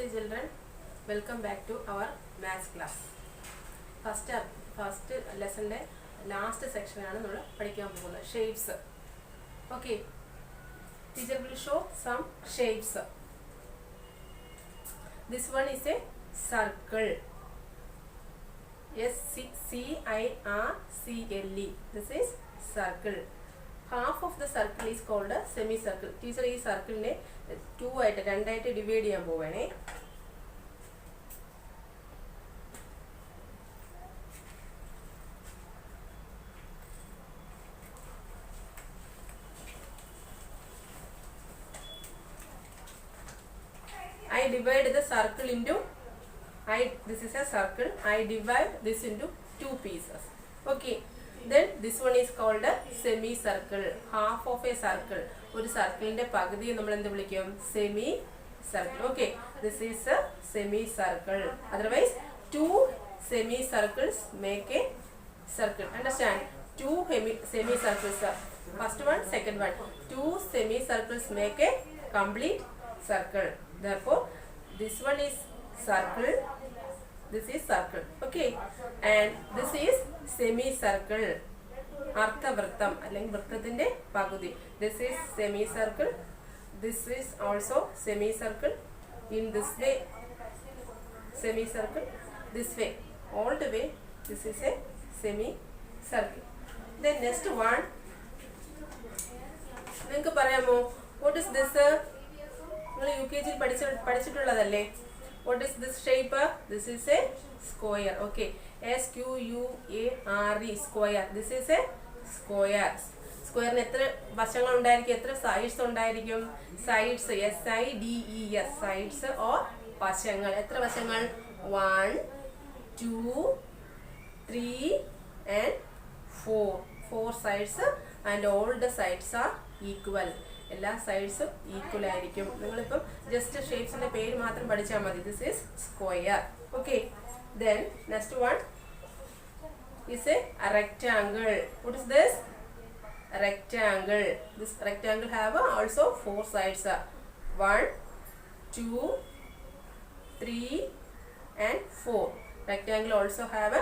Dear children, welcome back to our maths class. First lesson last section shapes. Okay, teacher will show some shapes. This one is a circle. S-C-I-R-C-L-E. This is circle. Half of the circle is called a semicircle. Teacher, this circle ne two divide ചെയ്യാൻ പോവാണേ. I divide the circle into this is a circle. I divide this into two pieces. Okay. Then this one is called a semicircle. Half of a circle. ഒരു സർക്കിളിന്റെ പകുതി നമ്മൾ എന്ത് വിളിക്കും? Semi circle. Okay. This is a semicircle. Otherwise, two semicircles make a circle. Understand? Two semicircles. First one, second one. Two semicircles make a complete circle. Therefore, this one is circle. This is circle. Okay. And this is semicircle. അർത്ഥവൃത്തം അല്ലെങ്കിൽ വൃത്തത്തിന്റെ പകുതി. This is semicircle. This is also semicircle. In this way, semicircle. This way, all the way. This is a semicircle. Then next one. നിങ്ങൾക്ക് പറയാമോ? What is this? നിങ്ങൾ UKG പഠിച്ചിട്ടുള്ളതല്ലേ? What is this shape? This is a square. Okay. S-Q-U-A-R-E. Square. This is a square. Square ne എത്ര വശങ്ങൾ ഉണ്ടായിരിക്കും? എത്ര sides ഉണ്ടായിരിക്കും? Sides SIDES. Sides or വശങ്ങൾ. എത്ര വശങ്ങൾ? 1, 2, 3 and 4. 4 sides and all the sides are equal. എല്ലാ സൈഡ്സും equal ആയിരിക്കും. നിങ്ങളിപ്പം ജസ്റ്റ് ഷേപ്സിന്റെ പേര് മാത്രം പഠിച്ചാൽ മതി. This is square. Okay. Then next one is A rectangle. What is this? Rectangle. This rectangle have also 4 sides. 1, 2, 3 and 4. Rectangle also have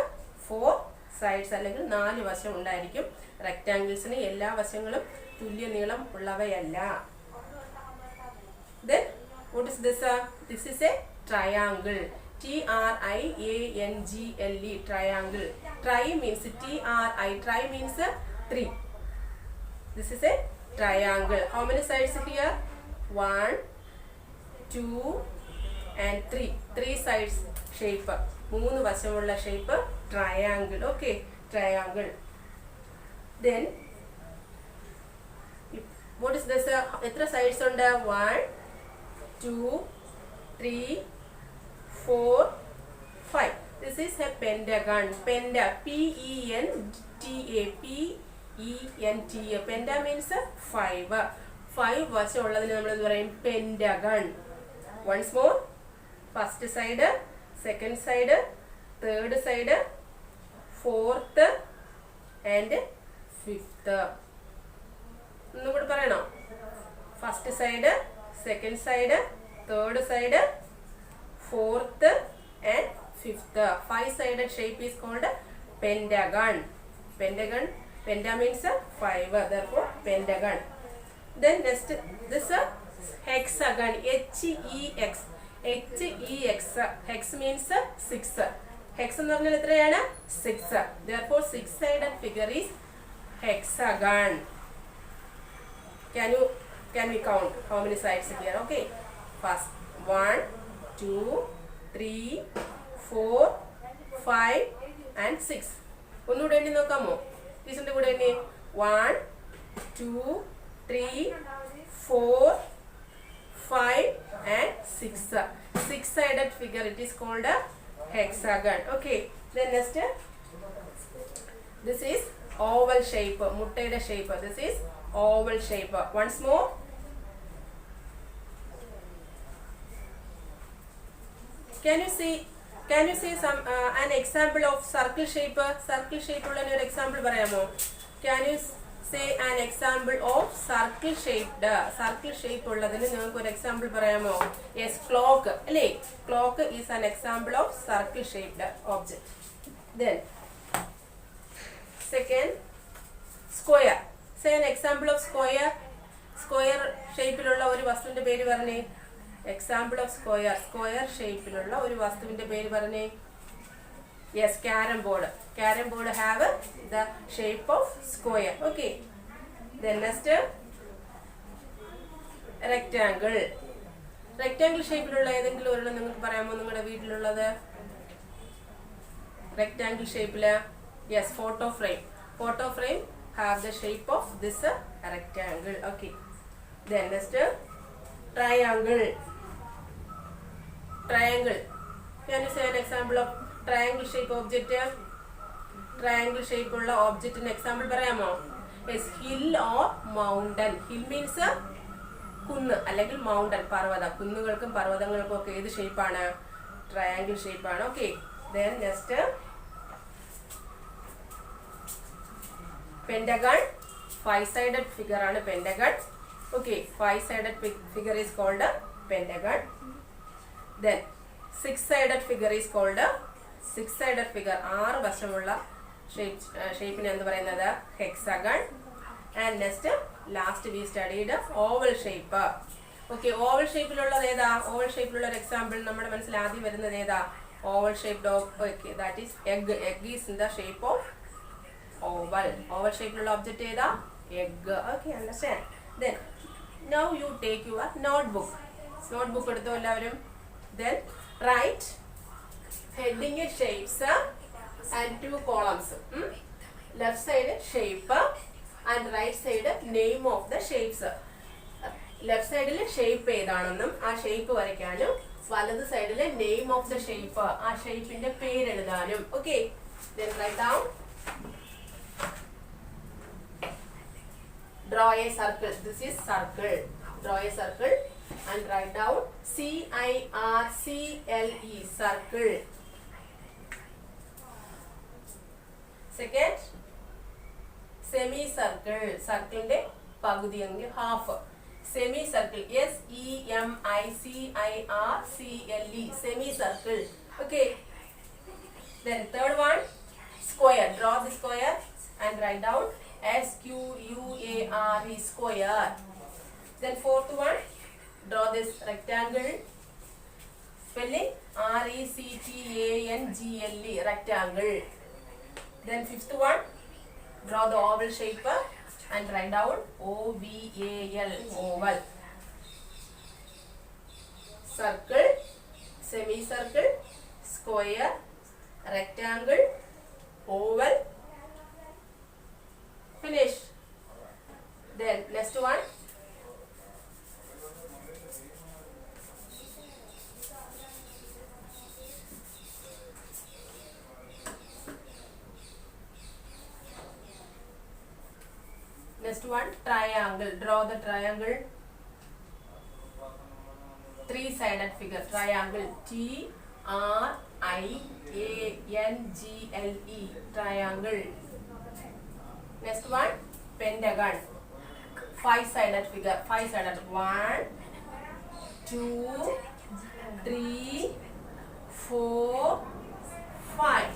4 sides. അല്ലെങ്കിൽ 4 വശം ഉണ്ടായിരിക്കും. റെക്ടാംഗിൾസിന് എല്ലാ വശങ്ങളും തുല്യ നീളം ഉള്ളവയല്ല. Then what is this? This is a triangle. Triangle. Triangle. Tri means tri. Tri means 3. This is a triangle. How many sides here? 1, 2 and 3. 3 sides shape. 3 വശമുള്ള shape triangle. Okay. Triangle. Then what is this? എത്ര sides ഉണ്ട്? 1, 2, 3, 4, 5. This is a pentagon. Penta. P-E-N-T-A. P-E-N-T-A. Penta means 5. 5 വശം ഉള്ളതിന് നമ്മൾ എന്ത് പറയും? Pentagon. Once more. First side, second side, third side, fourth and fifth. ഒന്നുകൂടി പറയണോ? First side, second side, third side, fourth and fifth. 5 sided shape is called pentagon. Pentagon. Penta means 5. Therefore, pentagon. Then next, this hexagon. H-E-X. H-E-X. Hex means 6. Hex എന്ന് പറഞ്ഞാൽ എത്രയാണ്? 6. Therefore, 6 sided figure is hexagon. Can we count how many sides here? Okay. First 1, 2, 3, 4, 5 and 6. ഒന്നുകൂടെ എണ്ണി നോക്കാമോ? ടീച്ചറിന്റെ കൂടെ എണ്ണി. 1, 2, 3, 4, 5 and 6. 6 sided figure. It is called a hexagon. Okay. Then next, this is oval shape. മുട്ടയുടെ shape. This is oval shape. Once more. Can you see some an example of circle shape? Circle shape ഉള്ള ഒരു example പറയാമോ? Can you Say an example of circle shaped. Circle shape ഉള്ളതിന് നിങ്ങൾക്ക് ഒരു example പറയാമോ? Yes, clock. അല്ലേ? Clock is an example of circle shaped object. Then second, square. Say an example of square. Square ഷേപ്പിലുള്ള ഒരു വസ്തുവിന്റെ പേര് പറഞ്ഞേ. Example of square. Square ഷേപ്പിലുള്ള ഒരു വസ്തുവിന്റെ പേര് പറഞ്ഞേ. Yes, carom board. Carom board have the shape of square. Okay. Then next, rectangle. Rectangle ഷേപ്പിലുള്ള ഏതെങ്കിലും ഒരെണ്ണം നിങ്ങൾക്ക് പറയാമോ നിങ്ങളുടെ വീട്ടിലുള്ളത്? Rectangle ഷേപ്പില് yes, photo frame. Photo frame have the shape of this rectangle. Okay. Then next, triangle. Triangle. Can you say an example of triangle shape object? Triangle shape ഉള്ള ഒബ്ജക്റ്റിന് example പറയാമോ? Yes, hill or mountain. Hill means കുന്ന് അല്ലെങ്കിൽ mountain പർവ്വതം. കുന്നുകൾക്കും പർവ്വതങ്ങൾക്കും ഒക്കെ ഏത് ഷേപ്പാണ്? Triangle ഷേപ്പാണ്. Okay. Then next, pentagon. Five-sided figure ആണ് pentagon. Okay, five-sided figure is called a pentagon. Then six-sided figure is called a six-sided figure. ആറ് വശമുള്ള ഷേപ്പിന് എന്ത് പറയുന്നത്? Hexagon. And next last we studied oval shape. Okay, oval ഷേപ്പിലുള്ളത് ഏതാ? Oval ഷേപ്പിലുള്ള ഒരു example നമ്മുടെ മനസ്സിൽ ആദ്യം വരുന്നത് ഏതാ? Oval shaped of that is egg. Egg is in the shape of oval. Oval ഷേപ്പിലുള്ള ഒബ്ജക്റ്റ് ഏതാ? Egg. Okay, understand. Then now you take your notebook. Notebook എടുത്തോ എല്ലാവരും. Then write heading shapes and two columns. Left side shape and right side name of the shapes. Left side shape ഏതാണെന്നും ആ shape വരയ്ക്കാനും വലത് സൈഡിൽ name of the shape ആ ഷേപ്പിന്റെ പേര് എഴുതാനും. Okay, then write down. Draw a circle. This is circle. Draw a circle and write down CIRCLE, circle. Second, semicircle. Circle ന്റെ പകുതി എങ്കിൽ half. Semicircle. SEMICIRCLE. Semicircle. Okay. Then third one, square. Draw the square and write down SQUARE, square. Then fourth one, draw this rectangle. Spelling RECTANGLE, rectangle. Then fifth one, draw the oval shape and write down OVAL, oval. Circle, semicircle, square, rectangle, oval. Finish. Then next one, triangle. Draw the triangle. Three-sided figure. Triangle. TRIANGLE. Triangle. Next one, pentagon. Five-sided figure. Five-sided. 1, 2, 3, 4, 5.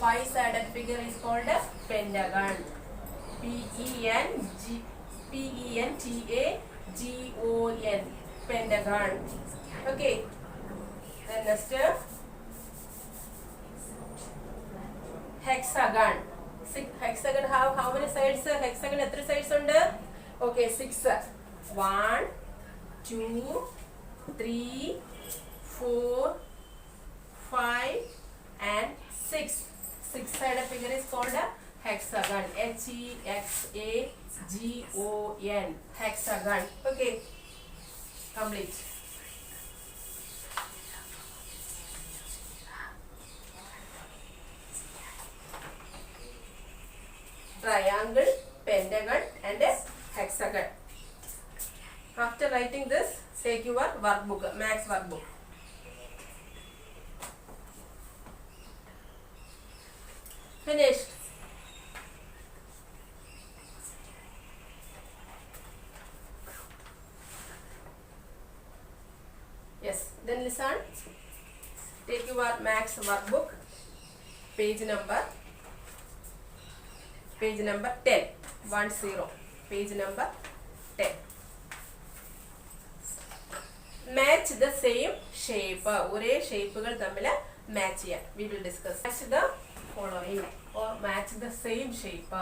Five-sided figure is called a pentagon. PENTAGON, pentagon. Okay. Then next, hexagon. Hexagon have how many sides? Hexagon എത്ര sides ഉണ്ട്? Okay, 6. 1, 2, 3, 4, 5 and 6. Six-sided figure is called a hexagon. HEXAGON, hexagon. Okay, complete. Triangle, pentagon and a hexagon. After writing this, take your workbook, maths workbook. Finished. listen. Take your maths workbook. Page number 10. 10. Page number 10. Match the same shape. ഒരേ ഷേപ്പുകൾ തമ്മിൽ match ചെയ്യാൻ. We will discuss. Match the following or match the same shape.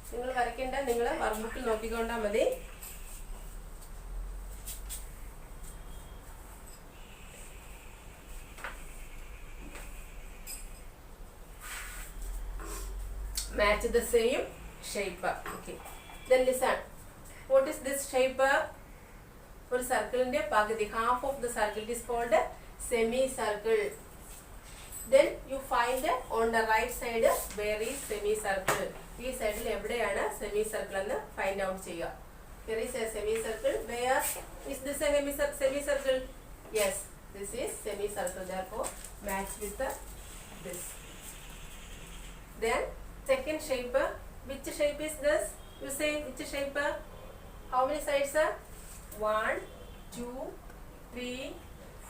നിങ്ങൾ വരയ്ക്കേണ്ട നിങ്ങൾ വർക്ക്ബുക്കിൽ നോക്കിക്കൊണ്ടാൽ മതി. Match the same shape. Okay. Then listen. What is this shape? ഒരു സർക്കിളിന്റെ പകുതി, half of the circle is called semicircle. Then you find on the right side where is semicircle. ഈ സൈഡിൽ എവിടെയാണ് semicircle എന്ന് find out ചെയ്യുക. There is a semicircle. Where is this a semicircle? Yes, this is semicircle. Therefore, match with this. Then second shape. Which shape is this? You say which shape? How many sides? 1, 2, 3,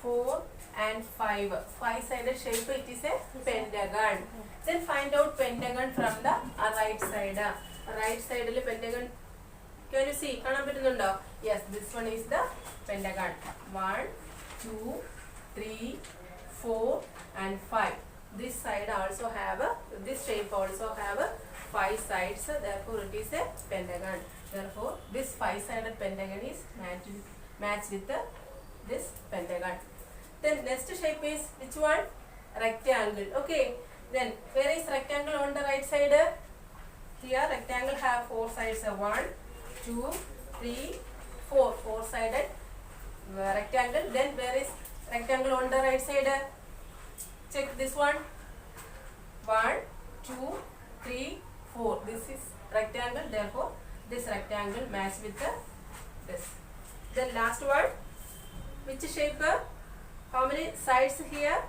4 and 5. 5-sided shape. It is a pentagon. Then find out pentagon from the right side. Right side il pentagon. Can you see? കാണാൻ പറ്റുന്നുണ്ടോ? Yes, this one is the pentagon. 1, 2, 3, 4 and 5. This side also have this shape also have 5 sides. Therefore, it is a pentagon. Therefore, this 5-sided pentagon is matched with this pentagon. Then next shape is which one? Rectangle. Okay. Then where is rectangle on the right side? Here rectangle have 4 sides. 1, 2, 3, 4. 4-sided rectangle. Then where is rectangle on the right side? Check this one. 1, 2, 3, 4. This is rectangle. Therefore, this rectangle match with this. Then last one. Which shape? How many sides here?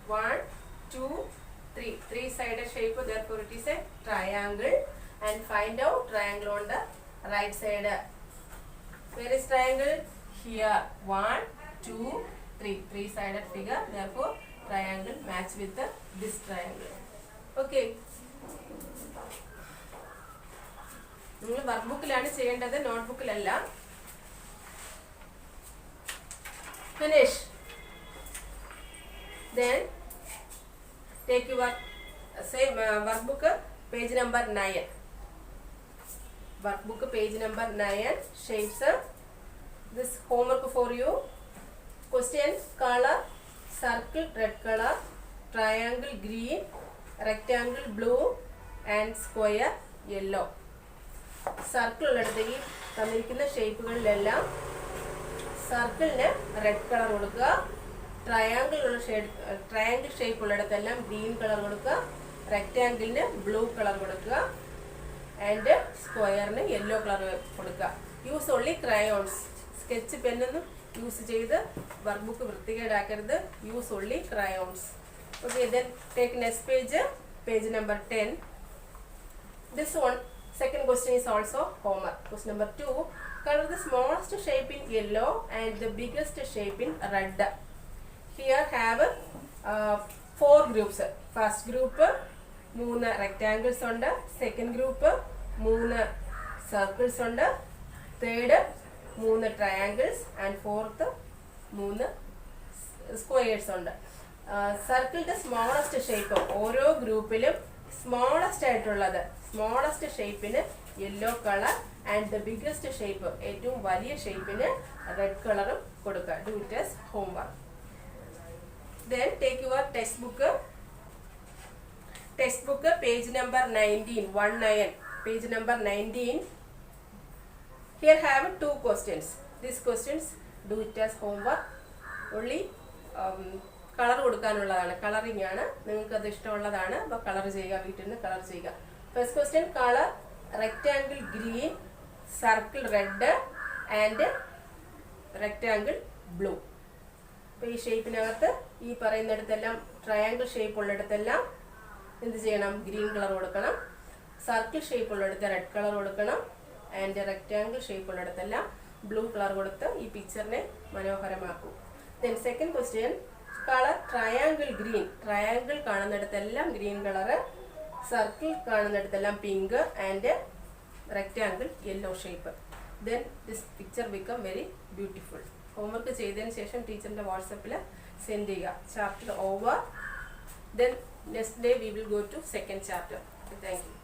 1, 2, 3. 3-sided shape. Therefore, it is a triangle. And find out triangle on the right side. Where is triangle? Here. 1, 2, 3. 3-sided figure. Therefore, triangle match with this triangle. Okay. നിങ്ങൾ വർക്ക്ബുക്കിലാണ് ചെയ്യേണ്ടത്, നോട്ട്ബുക്കിലല്ല. Finish. Then take your same workbook page number 9. Workbook page number 9. Shapes. This homework for you. Question: color, circle red color, triangle green, rectangle blue and square yellow. Circle ഉള്ളിടത്തേക്ക് തന്നിരിക്കുന്ന ഷേപ്പുകളിലെല്ലാം സർക്കിളിന് red colour കൊടുക്കുക, triangle shape ഉള്ളിടത്തെല്ലാം green colour കൊടുക്കുക, റെക്റ്റാങ്കിളിന് blue colour കൊടുക്കുക and സ്ക്വയറിന് യെല്ലോ കളർ കൊടുക്കുക. Use only crayons. സ്കെച്ച് പെന്നൊന്നും യൂസ് ചെയ്ത് വർക്ക്ബുക്ക് വൃത്തികേടാക്കരുത്. Use only crayons. Okay. Then take next page, page number 10. This one, second question is also homework. Question number 2. Color the smallest shape in yellow and the biggest shape in red. Here have 4 groups. First group 3 rectangles ഉണ്ട്, second group 3 circles ഉണ്ട്, third 3 triangles and fourth 3 squares ഉണ്ട്. സർക്കിളിന്റെ smallest shape ഓരോ ഗ്രൂപ്പിലും smallest ആയിട്ടുള്ളത് smallest ഷേപ്പിന് yellow colour and the biggest shape ഏറ്റവും വലിയ ഷേപ്പിന് റെഡ് കളറും കൊടുക്കുക. Do it as homework. Then take your textbook textbook page number 19, 19, page number 19. Here have 2 questions. These questions do it as homework. Only colour കൊടുക്കാനുള്ളതാണ്, colouring ആണ്. നിങ്ങൾക്ക് അത് ഇഷ്ടമുള്ളതാണ്, അപ്പോൾ കളർ ചെയ്യുക, വീട്ടിൽ നിന്ന് കളർ ചെയ്യുക. First question, colour rectangle green, circle red and rectangle blue. അപ്പോൾ ഈ ഷേപ്പിനകത്ത് ഈ പറയുന്നിടത്തെല്ലാം ട്രയാങ്കിൾ ഷേപ്പ് ഉള്ളിടത്തെല്ലാം എന്ത് ചെയ്യണം? ഗ്രീൻ കളർ കൊടുക്കണം. സർക്കിൾ ഷേപ്പ് ഉള്ളിടത്ത് റെഡ് കളർ കൊടുക്കണം. ആൻഡ് റെക്റ്റാങ്കിൾ ഷേപ്പ് ഉള്ളിടത്തെല്ലാം ബ്ലൂ കളർ കൊടുത്ത് ഈ പിക്ചറിനെ മനോഹരമാക്കും. Then second question, colour triangle green. Triangle കാണുന്നിടത്തെല്ലാം ഗ്രീൻ കളറ്, സർക്കിൾ കാണുന്നിടത്തെല്ലാം pink and rectangle yellow shape. Then this picture become very beautiful. Homework ചെയ്തതിന് ശേഷം ടീച്ചറിൻ്റെ വാട്സപ്പിൽ സെൻഡ് ചെയ്യുക. Chapter over. Then next day we will go to second chapter. Thank you.